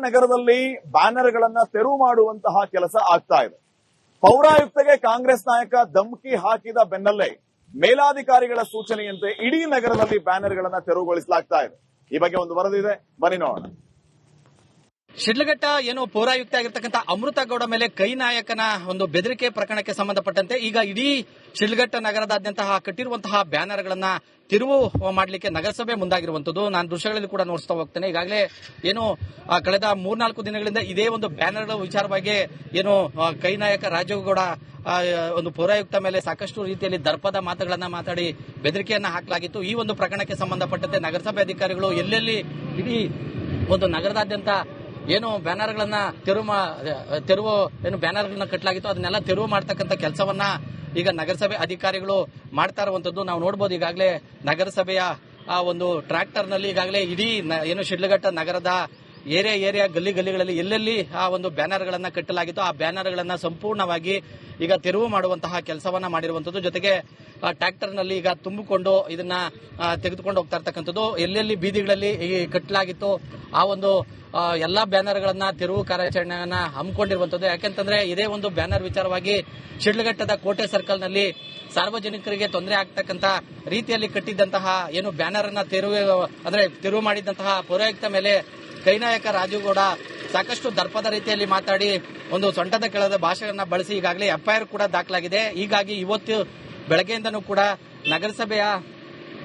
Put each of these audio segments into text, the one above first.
ನಗರದಲ್ಲಿ ಬ್ಯಾನರ್ಗಳನ್ನ ತೆರವು ಮಾಡುವಂತಹ ಕೆಲಸ ಆಗ್ತಾ ಇದೆ. ಪೌರಾಯುಕ್ತಗೆ ಕಾಂಗ್ರೆಸ್ ನಾಯಕ ಧಮಕಿ ಹಾಕಿದ ಬೆನ್ನಲ್ಲೇ ಮೇಲಾಧಿಕಾರಿಗಳ ಸೂಚನೆಯಂತೆ ಇಡೀ ನಗರದಲ್ಲಿ ಬ್ಯಾನರ್ಗಳನ್ನ ತೆರವುಗೊಳಿಸಲಾಗ್ತಾ ಇದೆ. ಈ ಬಗ್ಗೆ ಒಂದು ವರದಿ ಇದೆ, ಬನ್ನಿ ನೋಡೋಣ. ಶಿಡ್ಲಘಟ್ಟ ಏನು ಪೌರಾಯುಕ್ತ ಆಗಿರ್ತಕ್ಕಂಥ ಅಮೃತಗೌಡ ಮೇಲೆ ಕೈ ನಾಯಕನ ಒಂದು ಬೆದರಿಕೆ ಪ್ರಕರಣಕ್ಕೆ ಸಂಬಂಧಪಟ್ಟಂತೆ ಈಗ ಇಡೀ ಶಿಡ್ಲಘಟ್ಟ ನಗರದಾದ್ಯಂತ ಕಟ್ಟಿರುವಂತಹ ಬ್ಯಾನರ್ಗಳನ್ನ ತಿರುವು ಮಾಡಲಿಕ್ಕೆ ನಗರಸಭೆ ಮುಂದಾಗಿರುವಂತದ್ದು ನಾನು ದೃಶ್ಯಗಳಲ್ಲಿ ಕೂಡ ನೋಡಿಸ್ತಾ ಹೋಗ್ತೇನೆ. ಈಗಾಗಲೇ ಏನು ಕಳೆದ 3-4 ದಿನಗಳಿಂದ ಇದೇ ಒಂದು ಬ್ಯಾನರ್ಗಳ ವಿಚಾರವಾಗಿ ಏನು ಕೈ ನಾಯಕ ರಾಜೇಗೌಡ ಒಂದು ಪೌರಾಯುಕ್ತ ಮೇಲೆ ಸಾಕಷ್ಟು ರೀತಿಯಲ್ಲಿ ದರ್ಪದ ಮಾತುಗಳನ್ನ ಮಾತಾಡಿ ಬೆದರಿಕೆಯನ್ನ ಹಾಕಲಾಗಿತ್ತು. ಈ ಒಂದು ಪ್ರಕರಣಕ್ಕೆ ಸಂಬಂಧಪಟ್ಟಂತೆ ನಗರಸಭೆ ಅಧಿಕಾರಿಗಳು ಎಲ್ಲೆಲ್ಲಿ ಇಡೀ ಒಂದು ನಗರದಾದ್ಯಂತ ಏನು ಬ್ಯಾನರ್ಗಳನ್ನ ತೆರವು ಏನು ಬ್ಯಾನರ್ಗಳನ್ನ ಕಟ್ಟಲಾಗಿತ್ತು ಅದನ್ನೆಲ್ಲ ತೆರವು ಮಾಡತಕ್ಕಂಥ ಕೆಲಸವನ್ನ ಈಗ ನಗರಸಭೆ ಅಧಿಕಾರಿಗಳು ಮಾಡ್ತಾ ಇರುವಂತದ್ದು ನಾವು ನೋಡಬಹುದು. ಈಗಾಗಲೇ ನಗರಸಭೆಯ ಆ ಒಂದು ಟ್ರ್ಯಾಕ್ಟರ್ ನಲ್ಲಿ ಈಗಾಗಲೇ ಇಡೀ ಏನು ಶಿಡ್ಲಘಟ್ಟ ನಗರದ ಏರಿಯಾ ಗಲ್ಲಿಗಳಲ್ಲಿ ಎಲ್ಲೆಲ್ಲಿ ಆ ಒಂದು ಬ್ಯಾನರ್ಗಳನ್ನ ಕಟ್ಟಲಾಗಿತ್ತು ಆ ಬ್ಯಾನರ್ಗಳನ್ನ ಸಂಪೂರ್ಣವಾಗಿ ಈಗ ತೆರವು ಮಾಡುವಂತಹ ಕೆಲಸವನ್ನ ಮಾಡಿರುವಂತದ್ದು. ಜೊತೆಗೆ ಟ್ರ್ಯಾಕ್ಟರ್ ನಲ್ಲಿ ಈಗ ತುಂಬಿಕೊಂಡು ಇದನ್ನ ತೆಗೆದುಕೊಂಡು ಹೋಗ್ತಾ ಇರ್ತಕ್ಕಂಥದ್ದು. ಎಲ್ಲೆಲ್ಲಿ ಬೀದಿಗಳಲ್ಲಿ ಕಟ್ಟಲಾಗಿತ್ತು ಆ ಒಂದು ಎಲ್ಲಾ ಬ್ಯಾನರ್ಗಳನ್ನ ತೆರವು ಕಾರ್ಯಾಚರಣೆಯನ್ನ ಹಮ್ಮಿಕೊಂಡಿರುವಂತದ್ದು. ಯಾಕೆಂತಂದ್ರೆ ಇದೇ ಒಂದು ಬ್ಯಾನರ್ ವಿಚಾರವಾಗಿ ಶಿಡ್ಲಘಟ್ಟದ ಕೋಟೆ ಸರ್ಕಲ್ ನಲ್ಲಿ ಸಾರ್ವಜನಿಕರಿಗೆ ತೊಂದರೆ ಆಗ್ತಕ್ಕಂತ ರೀತಿಯಲ್ಲಿ ಕಟ್ಟಿದ್ದಂತಹ ಏನು ಬ್ಯಾನರ್ ಅನ್ನ ತೆರವು ಮಾಡಿದ್ದಂತಹ ಪೌರಾಯುಕ್ತ ಮೇಲೆ ಕೈನಾಯಕ ರಾಜೇಗೌಡ ಸಾಕಷ್ಟು ದರ್ಪದ ರೀತಿಯಲ್ಲಿ ಮಾತಾಡಿ ಒಂದು ಸೊಂಟದ ಕೆಳದ ಭಾಷೆಯನ್ನ ಬಳಸಿ ಈಗಾಗಲೇ ಎಫ್ಐಆರ್ ಕೂಡ ದಾಖಲಾಗಿದೆ. ಹೀಗಾಗಿ ಇವತ್ತು ಬೆಳಗ್ಗೆಯಿಂದನೂ ಕೂಡ ನಗರಸಭೆಯ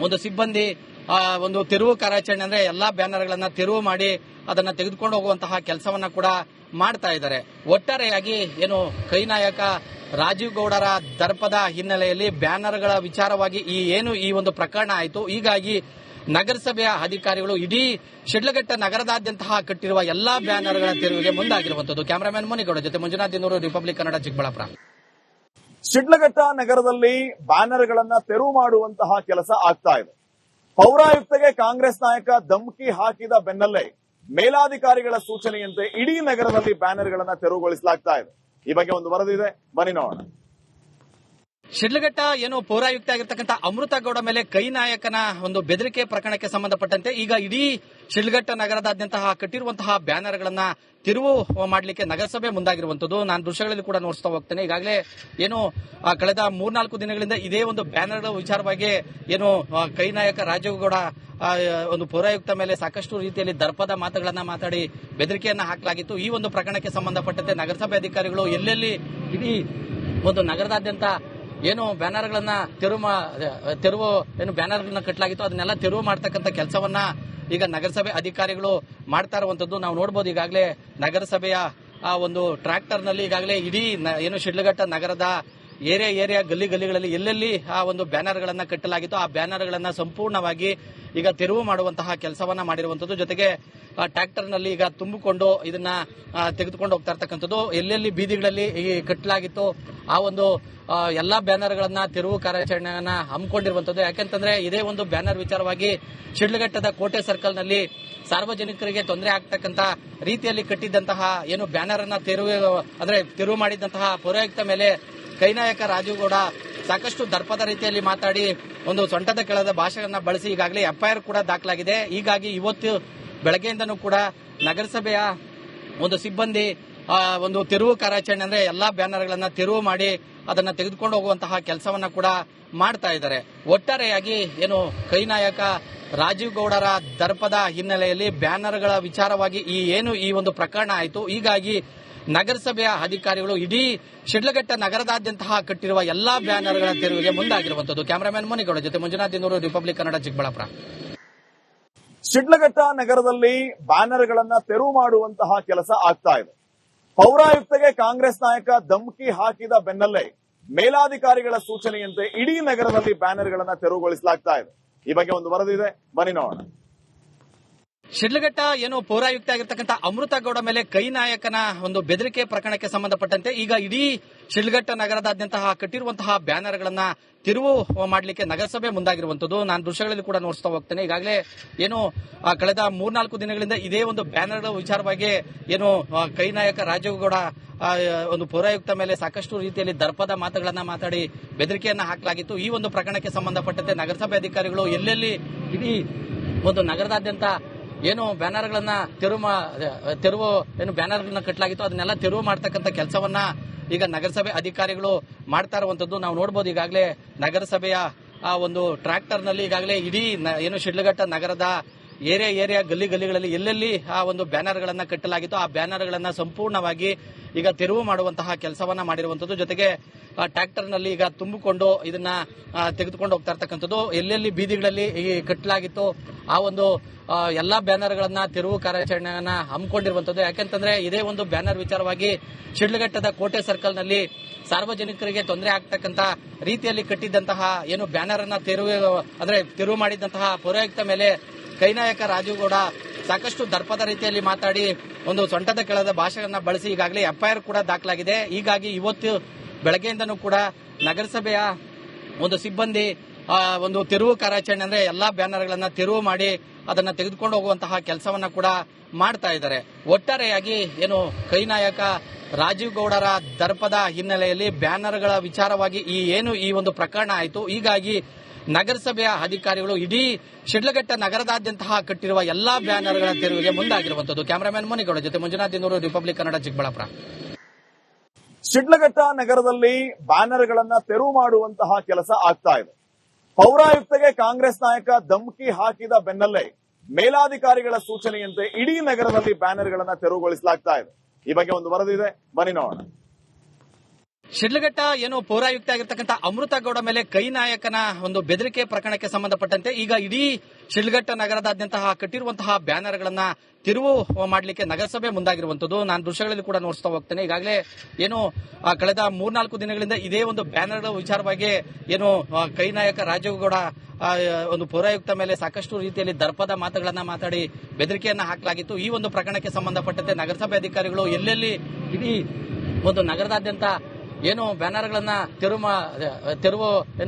ಒಂದು ಸಿಬ್ಬಂದಿ ಒಂದು ತೆರವು ಕಾರ್ಯಾಚರಣೆ ಅಂದ್ರೆ ಎಲ್ಲಾ ಬ್ಯಾನರ್ಗಳನ್ನ ತೆರವು ಮಾಡಿ ಅದನ್ನ ತೆಗೆದುಕೊಂಡು ಹೋಗುವಂತಹ ಕೆಲಸವನ್ನ ಕೂಡ ಮಾಡ್ತಾ ಇದ್ದಾರೆ. ಒಟ್ಟಾರೆಯಾಗಿ ಏನು ಕೈನಾಯಕ ರಾಜೀವ್ ಗೌಡರ ದರ್ಪದ ಹಿನ್ನೆಲೆಯಲ್ಲಿ ಬ್ಯಾನರ್ಗಳ ವಿಚಾರವಾಗಿ ಈ ಒಂದು ಪ್ರಕರಣ ಆಯಿತು. ಹೀಗಾಗಿ ನಗರಸಭೆಯ ಅಧಿಕಾರಿಗಳು ಇಡೀ ಶಿಡ್ಲಘಟ್ಟ ನಗರದಾದ್ಯಂತ ಕಟ್ಟಿರುವ ಎಲ್ಲಾ ಬ್ಯಾನರ್ಗಳ ತೆರವಿಗೆ ಮುಂದಾಗಿರುವಂತದ್ದು. ಕ್ಯಾಮರಾಮನ್ ಮುನಿಗೌಡ ಜೊತೆ ಮಂಜುನಾಥ್ ದಿನೂರು, ರಿಪಬ್ಲಿಕ್ ಕನ್ನಡ, ಚಿಕ್ಕಬಳ್ಳಾಪುರ. ಶಿಡ್ಲಘಟ್ಟ ನಗರದಲ್ಲಿ ಬ್ಯಾನರ್ಗಳನ್ನ ತೆರವು ಮಾಡುವಂತಹ ಕೆಲಸ ಆಗ್ತಾ ಇದೆ. ಪೌರಾಯುಕ್ತಗೆ ಕಾಂಗ್ರೆಸ್ ನಾಯಕ ಧಮಕಿ ಹಾಕಿದ ಬೆನ್ನಲ್ಲೇ ಮೇಲಾಧಿಕಾರಿಗಳ ಸೂಚನೆಯಂತೆ ಇಡೀ ನಗರದಲ್ಲಿ ಬ್ಯಾನರ್ಗಳನ್ನ ತೆರವುಗೊಳಿಸಲಾಗ್ತಾ ಇದೆ. ಈ ಬಗ್ಗೆ ಒಂದು ವರದಿ ಇದೆ, ಬನ್ನಿ ನೋಡೋಣ. ಶಿಡ್ಲಘಟ್ಟ ಏನು ಪೌರಾಯುಕ್ತ ಆಗಿರ್ತಕ್ಕಂಥ ಅಮೃತಗೌಡ ಮೇಲೆ ಕೈ ನಾಯಕನ ಒಂದು ಬೆದರಿಕೆ ಪ್ರಕರಣಕ್ಕೆ ಸಂಬಂಧಪಟ್ಟಂತೆ ಈಗ ಇಡೀ ಶಿಡ್ಲಘಟ್ಟ ನಗರದಾದ್ಯಂತ ಕಟ್ಟಿರುವಂತಹ ಬ್ಯಾನರ್ಗಳನ್ನ ತಿರುವು ಮಾಡಲಿಕ್ಕೆ ನಗರಸಭೆ ಮುಂದಾಗಿರುವಂತದ್ದು ನಾನು ದೃಶ್ಯಗಳಲ್ಲಿ ಕೂಡ ನೋಡಿಸ್ತಾ ಹೋಗ್ತೇನೆ. ಈಗಾಗಲೇ ಏನು ಕಳೆದ 3-4 ದಿನಗಳಿಂದ ಇದೇ ಒಂದು ಬ್ಯಾನರ್ಗಳ ವಿಚಾರವಾಗಿ ಏನು ಕೈ ನಾಯಕ ರಾಜೇಗೌಡ ಒಂದು ಪೌರಾಯುಕ್ತ ಮೇಲೆ ಸಾಕಷ್ಟು ರೀತಿಯಲ್ಲಿ ದರ್ಪದ ಮಾತುಗಳನ್ನ ಮಾತಾಡಿ ಬೆದರಿಕೆಯನ್ನ ಹಾಕಲಾಗಿತ್ತು. ಈ ಒಂದು ಪ್ರಕರಣಕ್ಕೆ ಸಂಬಂಧಪಟ್ಟಂತೆ ನಗರಸಭೆ ಅಧಿಕಾರಿಗಳು ಎಲ್ಲೆಲ್ಲಿ ಇಡೀ ಒಂದು ನಗರದಾದ್ಯಂತ ಏನು ಬ್ಯಾನರ್ಗಳನ್ನ ಬ್ಯಾನರ್ಗಳನ್ನ ಕಟ್ಟಲಾಗಿತ್ತು ಅದನ್ನೆಲ್ಲ ತೆರವು ಮಾಡತಕ್ಕಂಥ ಕೆಲಸವನ್ನ ಈಗ ನಗರಸಭೆ ಅಧಿಕಾರಿಗಳು ಮಾಡ್ತಾ ಇರುವಂತದ್ದು ನಾವು ನೋಡಬಹುದು. ಈಗಾಗಲೇ ನಗರಸಭೆಯ ಆ ಒಂದು ಟ್ರ್ಯಾಕ್ಟರ್ ನಲ್ಲಿ ಈಗಾಗಲೇ ಇಡೀ ಏನು ಶಿಡ್ಲಘಟ್ಟ ನಗರದ ಏರಿಯಾ ಗಲ್ಲಿಗಳಲ್ಲಿ ಎಲ್ಲೆಲ್ಲಿ ಆ ಒಂದು ಬ್ಯಾನರ್ಗಳನ್ನ ಕಟ್ಟಲಾಗಿತ್ತು ಆ ಬ್ಯಾನರ್ಗಳನ್ನ ಸಂಪೂರ್ಣವಾಗಿ ಈಗ ತೆರವು ಮಾಡುವಂತಹ ಕೆಲಸವನ್ನ ಮಾಡಿರುವಂತದ್ದು. ಜೊತೆಗೆ ಟ್ರ್ಯಾಕ್ಟರ್ ನಲ್ಲಿ ಈಗ ತುಂಬಿಕೊಂಡು ಇದನ್ನ ತೆಗೆದುಕೊಂಡು ಹೋಗ್ತಾ ಇರ್ತಕ್ಕಂಥದ್ದು. ಎಲ್ಲೆಲ್ಲಿ ಬೀದಿಗಳಲ್ಲಿ ಕಟ್ಟಲಾಗಿತ್ತು ಆ ಒಂದು ಎಲ್ಲಾ ಬ್ಯಾನರ್ಗಳನ್ನ ತೆರವು ಕಾರ್ಯಾಚರಣೆಯನ್ನ ಹಮ್ಮಿಕೊಂಡಿರುವಂತದ್ದು. ಯಾಕೆಂತಂದ್ರೆ ಇದೇ ಒಂದು ಬ್ಯಾನರ್ ವಿಚಾರವಾಗಿ ಶಿಡ್ಲಘಟ್ಟದ ಕೋಟೆ ಸರ್ಕಲ್ ನಲ್ಲಿ ಸಾರ್ವಜನಿಕರಿಗೆ ತೊಂದರೆ ಆಗ್ತಕ್ಕಂತ ರೀತಿಯಲ್ಲಿ ಕಟ್ಟಿದ್ದಂತಹ ಏನು ಬ್ಯಾನರ್ ಅನ್ನ ತೆರವು ಮಾಡಿದ್ದಂತಹ ಪೌರಾಯುಕ್ತ ಮೇಲೆ ಕೈನಾಯಕ ರಾಜೇಗೌಡ ಸಾಕಷ್ಟು ದರ್ಪದ ರೀತಿಯಲ್ಲಿ ಮಾತಾಡಿ ಒಂದು ಸೊಂಟದ ಕೆಳದ ಭಾಷೆಯನ್ನ ಬಳಸಿ ಈಗಾಗಲೇ ಎಫ್ಐಆರ್ ಕೂಡ ದಾಖಲಾಗಿದೆ. ಹೀಗಾಗಿ ಇವತ್ತು ಬೆಳಗ್ಗೆಯಿಂದನೂ ಕೂಡ ನಗರಸಭೆಯ ಒಂದು ಸಿಬ್ಬಂದಿ ಒಂದು ತೆರವು ಕಾರ್ಯಾಚರಣೆ ಅಂದ್ರೆ ಎಲ್ಲಾ ಬ್ಯಾನರ್ಗಳನ್ನ ತೆರವು ಮಾಡಿ ಅದನ್ನ ತೆಗೆದುಕೊಂಡು ಹೋಗುವಂತಹ ಕೆಲಸವನ್ನ ಕೂಡ ಮಾಡ್ತಾ ಇದ್ದಾರೆ. ಒಟ್ಟಾರೆಯಾಗಿ ಏನು ಕೈನಾಯಕ ರಾಜೀವ್ ಗೌಡರ ದರ್ಪದ ಹಿನ್ನೆಲೆಯಲ್ಲಿ ಬ್ಯಾನರ್ಗಳ ವಿಚಾರವಾಗಿ ಈ ಒಂದು ಪ್ರಕರಣ ಆಯಿತು. ಹೀಗಾಗಿ ನಗರಸಭೆಯ ಅಧಿಕಾರಿಗಳು ಇಡೀ ಶಿಡ್ಲಘಟ್ಟ ನಗರದಾದ್ಯಂತ ಕಟ್ಟಿರುವ ಎಲ್ಲಾ ಬ್ಯಾನರ್ಗಳ ತೆರವಿಗೆ ಮುಂದಾಗಿರುವಂತದ್ದು. ಕ್ಯಾಮರಾಮನ್ ಮುನಿಗೌಡ ಜೊತೆ ಮಂಜುನಾಥ್ ದಿನೂರು, ರಿಪಬ್ಲಿಕ್ ಕನ್ನಡ, ಚಿಕ್ಕಬಳ್ಳಾಪುರ. ಶಿಡ್ಲಘಟ್ಟ ನಗರದಲ್ಲಿ ಬ್ಯಾನರ್ಗಳನ್ನ ತೆರವು ಮಾಡುವಂತಹ ಕೆಲಸ ಆಗ್ತಾ ಇದೆ. ಪೌರಾಯುಕ್ತಗೆ ಕಾಂಗ್ರೆಸ್ ನಾಯಕ ಧಮಕಿ ಹಾಕಿದ ಬೆನ್ನಲ್ಲೇ ಮೇಲಾಧಿಕಾರಿಗಳ ಸೂಚನೆಯಂತೆ ಇಡೀ ನಗರದಲ್ಲಿ ಬ್ಯಾನರ್ಗಳನ್ನ ತೆರವುಗೊಳಿಸಲಾಗ್ತಾ ಇದೆ. ಈ ಬಗ್ಗೆ ಒಂದು ವರದಿ ಇದೆ, ಬನ್ನಿ ನೋಡೋಣ. ಶಿಡ್ಲಘಟ್ಟ ಏನು ಪೌರಾಯುಕ್ತ ಆಗಿರ್ತಕ್ಕಂಥ ಅಮೃತಗೌಡ ಮೇಲೆ ಕೈ ನಾಯಕನ ಒಂದು ಬೆದರಿಕೆ ಪ್ರಕರಣಕ್ಕೆ ಸಂಬಂಧಪಟ್ಟಂತೆ ಈಗ ಇಡೀ ಶಿಡ್ಲಘಟ್ಟ ನಗರದಾದ್ಯಂತ ಕಟ್ಟಿರುವಂತಹ ಬ್ಯಾನರ್ಗಳನ್ನ ತಿರುವು ಮಾಡಲಿಕ್ಕೆ ನಗರಸಭೆ ಮುಂದಾಗಿರುವಂತದ್ದು ನಾನು ದೃಶ್ಯಗಳಲ್ಲಿ ಕೂಡ ನೋಡಿಸ್ತಾ ಹೋಗ್ತೇನೆ. ಈಗಾಗಲೇ ಏನು ಕಳೆದ 3-4 ದಿನಗಳಿಂದ ಇದೇ ಒಂದು ಬ್ಯಾನರ್ಗಳ ವಿಚಾರವಾಗಿ ಏನು ಕೈ ನಾಯಕ ರಾಜೇಗೌಡ ಒಂದು ಪೌರಾಯುಕ್ತ ಮೇಲೆ ಸಾಕಷ್ಟು ರೀತಿಯಲ್ಲಿ ದರ್ಪದ ಮಾತುಗಳನ್ನ ಮಾತಾಡಿ ಬೆದರಿಕೆಯನ್ನ ಹಾಕಲಾಗಿತ್ತು. ಈ ಒಂದು ಪ್ರಕರಣಕ್ಕೆ ಸಂಬಂಧಪಟ್ಟಂತೆ ನಗರಸಭೆ ಅಧಿಕಾರಿಗಳು ಎಲ್ಲೆಲ್ಲಿ ಇಡೀ ಒಂದು ನಗರದಾದ್ಯಂತ ಏನು ಬ್ಯಾನರ್ಗಳನ್ನ ತೆರವು ಏನು ಬ್ಯಾನರ್ಗಳನ್ನ ಕಟ್ಟಲಾಗಿತ್ತು ಅದನ್ನೆಲ್ಲ ತೆರವು ಮಾಡ್ತಕ್ಕಂಥ ಕೆಲಸವನ್ನ ಈಗ ನಗರಸಭೆ ಅಧಿಕಾರಿಗಳು ಮಾಡ್ತಾ ಇರುವಂತದ್ದು ನಾವು ನೋಡಬಹುದು. ಈಗಾಗಲೇ ನಗರಸಭೆಯ ಆ ಒಂದು ಟ್ರ್ಯಾಕ್ಟರ್ ನಲ್ಲಿ ಈಗಾಗಲೇ ಇಡೀ ಏನು ಶಿಡ್ಲಘಟ್ಟ ನಗರದ ಏರಿಯಾ ಗಲ್ಲಿಗಳಲ್ಲಿ ಎಲ್ಲೆಲ್ಲಿ ಆ ಒಂದು ಬ್ಯಾನರ್ಗಳನ್ನ ಕಟ್ಟಲಾಗಿತ್ತು ಆ ಬ್ಯಾನರ್ಗಳನ್ನ ಸಂಪೂರ್ಣವಾಗಿ ಈಗ ತೆರವು ಮಾಡುವಂತಹ ಕೆಲಸವನ್ನ ಮಾಡಿರುವಂತದ್ದು. ಜೊತೆಗೆ ಟ್ರ್ಯಾಕ್ಟರ್ ನಲ್ಲಿ ಈಗ ತುಂಬಿಕೊಂಡು ಇದನ್ನ ತೆಗೆದುಕೊಂಡು ಹೋಗ್ತಾ ಇರ್ತಕ್ಕಂಥದ್ದು. ಎಲ್ಲೆಲ್ಲಿ ಬೀದಿಗಳಲ್ಲಿ ಕಟ್ಟಲಾಗಿತ್ತು ಆ ಒಂದು ಎಲ್ಲಾ ಬ್ಯಾನರ್ಗಳನ್ನ ತೆರವು ಕಾರ್ಯಾಚರಣೆಯನ್ನ ಹಮ್ಮಿಕೊಂಡಿರುವಂತದ್ದು. ಯಾಕೆಂತಂದ್ರೆ ಇದೇ ಒಂದು ಬ್ಯಾನರ್ ವಿಚಾರವಾಗಿ ಶಿಡ್ಲಘಟ್ಟದ ಕೋಟೆ ಸರ್ಕಲ್ ನಲ್ಲಿ ಸಾರ್ವಜನಿಕರಿಗೆ ತೊಂದರೆ ಆಗ್ತಕ್ಕಂತ ರೀತಿಯಲ್ಲಿ ಕಟ್ಟಿದ್ದಂತಹ ಏನು ಬ್ಯಾನರ್ ಅನ್ನ ತೆರವು ಮಾಡಿದಂತಹ ಪೌರಾಯುಕ್ತ ಮೇಲೆ ಕೈನಾಯಕ ರಾಜೀವ್ ಗೌಡ ಸಾಕಷ್ಟು ದರ್ಪದ ರೀತಿಯಲ್ಲಿ ಮಾತಾಡಿ ಒಂದು ಸೊಂಟದ ಕೆಳದ ಭಾಷೆಯನ್ನ ಬಳಸಿ ಈಗಾಗಲೇ ಎಫ್ಐಆರ್ ಕೂಡ ದಾಖಲಾಗಿದೆ. ಹೀಗಾಗಿ ಇವತ್ತು ಬೆಳಗ್ಗೆಯಿಂದನೂ ಕೂಡ ನಗರಸಭೆಯ ಒಂದು ಸಿಬ್ಬಂದಿ ಒಂದು ತೆರವು ಕಾರ್ಯಾಚರಣೆ ಅಂದ್ರೆ ಎಲ್ಲಾ ಬ್ಯಾನರ್ಗಳನ್ನ ತೆರವು ಮಾಡಿ ಅದನ್ನ ತೆಗೆದುಕೊಂಡು ಹೋಗುವಂತಹ ಕೆಲಸವನ್ನ ಕೂಡ ಮಾಡ್ತಾ ಇದ್ದಾರೆ. ಒಟ್ಟಾರೆಯಾಗಿ ಏನು ಕೈನಾಯಕ ರಾಜೀವ್ ಗೌಡರ ದರ್ಪದ ಹಿನ್ನೆಲೆಯಲ್ಲಿ ಬ್ಯಾನರ್ಗಳ ವಿಚಾರವಾಗಿ ಈ ಒಂದು ಪ್ರಕರಣ ಆಯಿತು. ಹೀಗಾಗಿ ನಗರಸಭೆಯ ಅಧಿಕಾರಿಗಳು ಇಡೀ ಶಿಡ್ಲಘಟ್ಟ ನಗರದಾದ್ಯಂತಹ ಕಟ್ಟಿರುವ ಎಲ್ಲಾ ಬ್ಯಾನರ್ಗಳ ತೆರವಿಗೆ ಮುಂದಾಗಿರುವಂತದ್ದು. ಕ್ಯಾಮರಾಮನ್ ಮುನಿಗೌಡ ಜೊತೆ ಮಂಜುನಾಥ್ ದಿನೂರು, ರಿಪಬ್ಲಿಕ್ ಕನ್ನಡ, ಚಿಕ್ಕಬಳ್ಳಾಪುರ. ಶಿಡ್ಲಘಟ್ಟ ನಗರದಲ್ಲಿ ಬ್ಯಾನರ್ಗಳನ್ನ ತೆರವು ಮಾಡುವಂತಹ ಕೆಲಸ ಆಗ್ತಾ ಇದೆ. ಪೌರಾಯುಕ್ತಗೆ ಕಾಂಗ್ರೆಸ್ ನಾಯಕ ಧಮಕಿ ಹಾಕಿದ ಬೆನ್ನಲ್ಲೇ ಮೇಲಾಧಿಕಾರಿಗಳ ಸೂಚನೆಯಂತೆ ಇಡೀ ನಗರದಲ್ಲಿ ಬ್ಯಾನರ್ಗಳನ್ನ ತೆರವುಗೊಳಿಸಲಾಗ್ತಾ ಇದೆ. ಈ ಬಗ್ಗೆ ಒಂದು ವರದಿ ಇದೆ, ಬನ್ನಿ ನೋಡೋಣ. ಶಿಡ್ಲಘಟ್ಟ ಏನು ಪೌರಾಯುಕ್ತ ಆಗಿರ್ತಕ್ಕಂಥ ಅಮೃತ ಗೌಡ ಮೇಲೆ ಕೈನಾಯಕನ ಒಂದು ಬೆದರಿಕೆ ಪ್ರಕರಣಕ್ಕೆ ಸಂಬಂಧಪಟ್ಟಂತೆ ಈಗ ಇಡೀ ಶಿಡ್ಲಘಟ್ಟ ನಗರದಾದ್ಯಂತಹ ಕಟ್ಟಿರುವಂತಹ ಬ್ಯಾನರ್ಗಳನ್ನ ತಿರುವು ಮಾಡಲಿಕ್ಕೆ ನಗರಸಭೆ ಮುಂದಾಗಿರುವಂತದ್ದು. ನಾನು ದೃಶ್ಯಗಳಲ್ಲಿ ಕೂಡ ನೋಡಿಸ್ತಾ ಹೋಗ್ತೇನೆ. ಈಗಾಗಲೇ ಏನು ಕಳೆದ 3-4 ದಿನಗಳಿಂದ ಇದೇ ಒಂದು ಬ್ಯಾನರ್ಗಳ ವಿಚಾರವಾಗಿ ಏನು ಕೈನಾಯಕ ರಾಜೀವ್ ಗೌಡ ಒಂದು ಪೌರಾಯುಕ್ತ ಮೇಲೆ ಸಾಕಷ್ಟು ರೀತಿಯಲ್ಲಿ ದರ್ಪದ ಮಾತುಗಳನ್ನ ಮಾತಾಡಿ ಬೆದರಿಕೆಯನ್ನ ಹಾಕಲಾಗಿತ್ತು. ಈ ಒಂದು ಪ್ರಕರಣಕ್ಕೆ ಸಂಬಂಧಪಟ್ಟಂತೆ ನಗರಸಭೆ ಅಧಿಕಾರಿಗಳು ಎಲ್ಲೆಲ್ಲಿ ಇಡೀ ಒಂದು ನಗರದಾದ್ಯಂತ ಏನು ಬ್ಯಾನರ್ಗಳನ್ನ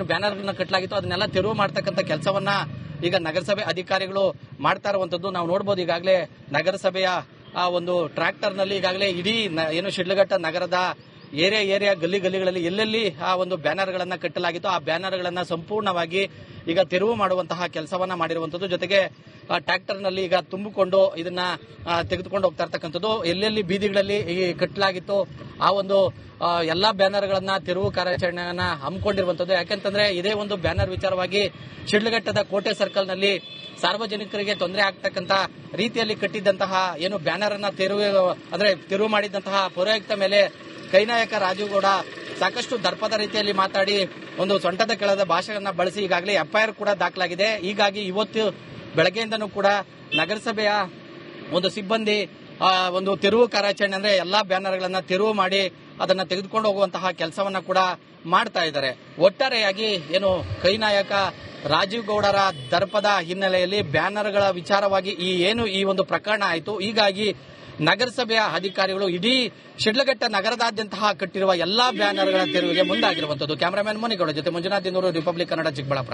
ಬ್ಯಾನರ್ಗಳನ್ನ ಕಟ್ಟಲಾಗಿತ್ತು ಅದನ್ನೆಲ್ಲ ತೆರವು ಮಾಡ್ತಕ್ಕಂಥ ಕೆಲಸವನ್ನ ಈಗ ನಗರಸಭೆ ಅಧಿಕಾರಿಗಳು ಮಾಡ್ತಾ ಇರುವಂತದ್ದು ನಾವು ನೋಡಬಹುದು. ಈಗಾಗಲೇ ನಗರಸಭೆಯ ಆ ಒಂದು ಟ್ರ್ಯಾಕ್ಟರ್ ನಲ್ಲಿ ಈಗಾಗಲೇ ಇಡೀ ಏನು ಶಿಡ್ಲಘಟ್ಟ ನಗರದ ಏರಿಯಾ ಗಲ್ಲಿಗಳಲ್ಲಿ ಎಲ್ಲೆಲ್ಲಿ ಆ ಒಂದು ಬ್ಯಾನರ್ಗಳನ್ನ ಕಟ್ಟಲಾಗಿತ್ತು ಆ ಬ್ಯಾನರ್ಗಳನ್ನ ಸಂಪೂರ್ಣವಾಗಿ ಈಗ ತೆರವು ಮಾಡುವಂತಹ ಕೆಲಸವನ್ನ ಮಾಡಿರುವಂತದ್ದು. ಜೊತೆಗೆ ಟ್ರ್ಯಾಕ್ಟರ್ ನಲ್ಲಿ ಈಗ ತುಂಬಿಕೊಂಡು ಇದನ್ನ ತೆಗೆದುಕೊಂಡು ಹೋಗ್ತಾ ಇರ್ತಕ್ಕಂಥದ್ದು. ಎಲ್ಲೆಲ್ಲಿ ಬೀದಿಗಳಲ್ಲಿ ಕಟ್ಟಲಾಗಿತ್ತು ಆ ಒಂದು ಎಲ್ಲಾ ಬ್ಯಾನರ್ಗಳನ್ನ ತೆರವು ಕಾರ್ಯಾಚರಣೆಯನ್ನ ಹಮ್ಮಿಕೊಂಡಿರುವಂತದ್ದು. ಯಾಕೆಂತಂದ್ರೆ ಇದೇ ಒಂದು ಬ್ಯಾನರ್ ವಿಚಾರವಾಗಿ ಶಿಡ್ಲಘಟ್ಟದ ಕೋಟೆ ಸರ್ಕಲ್ ನಲ್ಲಿ ಸಾರ್ವಜನಿಕರಿಗೆ ತೊಂದರೆ ಆಗ್ತಕ್ಕಂತ ರೀತಿಯಲ್ಲಿ ಕಟ್ಟಿದ್ದಂತಹ ಏನು ಬ್ಯಾನರ್ ಅನ್ನ ತೆರವು ಮಾಡಿದಂತಹ ಪೌರಾಯುಕ್ತ ಮೇಲೆ ಕೈನಾಯಕ ರಾಜೀವ್ ಗೌಡ ಸಾಕಷ್ಟು ದರ್ಪದ ರೀತಿಯಲ್ಲಿ ಮಾತಾಡಿ ಒಂದು ಸೊಂಟದ ಕೆಳದ ಭಾಷೆಯನ್ನ ಬಳಸಿ ಈಗಾಗಲೇ ಎಫ್ಐಆರ್ ಕೂಡ ದಾಖಲಾಗಿದೆ. ಹೀಗಾಗಿ ಇವತ್ತು ಬೆಳಗ್ಗೆಯಿಂದನೂ ಕೂಡ ನಗರಸಭೆಯ ಒಂದು ಸಿಬ್ಬಂದಿ ಒಂದು ತೆರವು ಕಾರ್ಯಾಚರಣೆ ಅಂದ್ರೆ ಎಲ್ಲಾ ಬ್ಯಾನರ್ಗಳನ್ನ ತೆರವು ಮಾಡಿ ಅದನ್ನ ತೆಗೆದುಕೊಂಡು ಹೋಗುವಂತಹ ಕೆಲಸವನ್ನ ಕೂಡ ಮಾಡ್ತಾ ಇದ್ದಾರೆ. ಒಟ್ಟಾರೆಯಾಗಿ ಏನು ಕೈನಾಯಕ ರಾಜೀವ್ ಗೌಡರ ದರ್ಪದ ಹಿನ್ನೆಲೆಯಲ್ಲಿ ಬ್ಯಾನರ್ಗಳ ವಿಚಾರವಾಗಿ ಈ ಒಂದು ಪ್ರಕರಣ ಆಯಿತು. ಹೀಗಾಗಿ ನಗರಸಭೆಯ ಅಧಿಕಾರಿಗಳು ಇಡೀ ಶಿಡ್ಲಘಟ್ಟ ನಗರದಾದ್ಯಂತಹ ಕಟ್ಟಿರುವ ಎಲ್ಲಾ ಬ್ಯಾನರ್ಗಳ ತೆರವಿಗೆ ಮುಂದಾಗಿರುವಂತದ್ದು. ಕ್ಯಾಮರಾಮನ್ ಮುನಿಗೌಡ ಜೊತೆ ಮಂಜುನಾಥ್ ದಿನೂರು, ರಿಪಬ್ಲಿಕ್ ಕನ್ನಡ, ಚಿಕ್ಕಬಳ್ಳಾಪುರ.